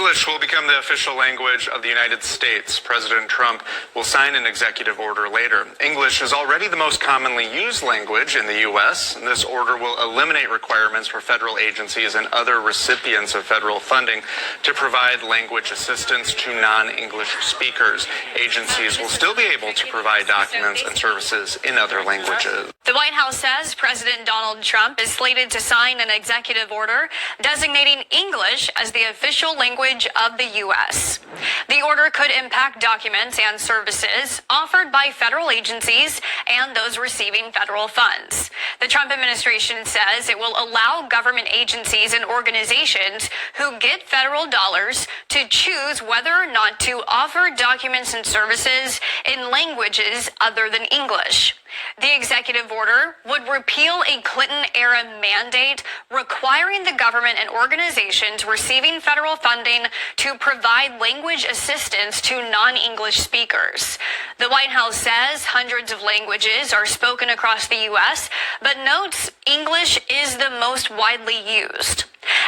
English will become the official language of the United States. President Trump will sign an executive order later. English is already the most commonly used language in the U.S. This order will eliminate requirements for federal agencies and other recipients of federal funding to provide language assistance to non-English speakers. Agencies will still be able to provide documents and services in other languages. The White House says President Donald Trump is slated to sign an executive order designating English as the official language of the U.S. The order could impact documents and services offered by federal agencies and those receiving federal funds. The Trump administration says it will allow government agencies and organizations who get federal dollars to choose whether or not to offer documents and services in languages other than English. The executive order would repeal a Clinton-era mandate requiring the government and organizations receiving federal funding to provide language assistance to non-English speakers. The White House says hundreds of languages are spoken across the U.S., but notes English is the most widely used,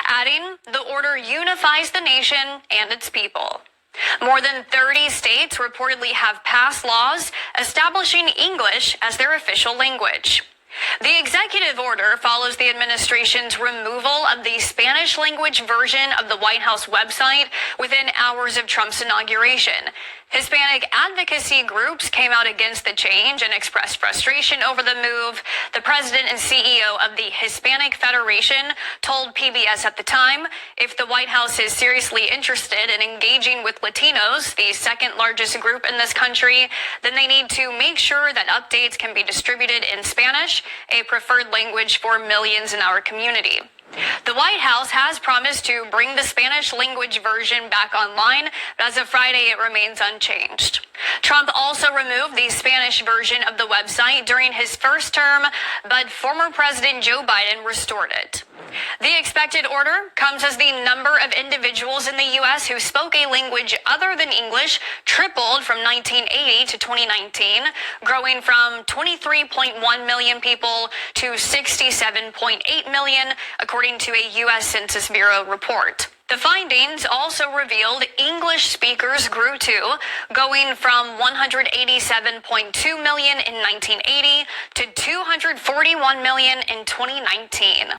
adding the order unifies the nation and its people. More than 30 states reportedly have passed laws establishing English as their official language. The executive order follows the administration's removal of the Spanish language version of the White House website within hours of Trump's inauguration. Hispanic advocacy groups came out against the change and expressed frustration over the move. The president and CEO of the Hispanic Federation told PBS at the time, if the White House is seriously interested in engaging with Latinos, the second largest group in this country, then they need to make sure that updates can be distributed in Spanish, a preferred language for millions in our community. The White House has promised to bring the Spanish language version back online, but as of Friday, it remains unchanged. Trump also removed the Spanish version of the website during his first term, but former President Joe Biden restored it. The expected order comes as the number of individuals in the U.S. who spoke a language other than English tripled from 1980 to 2019, growing from 23.1 million people to 67.8 million, according to a U.S. Census Bureau report. The findings also revealed English speakers grew too, going from 187.2 million in 1980 to 241 million in 2019.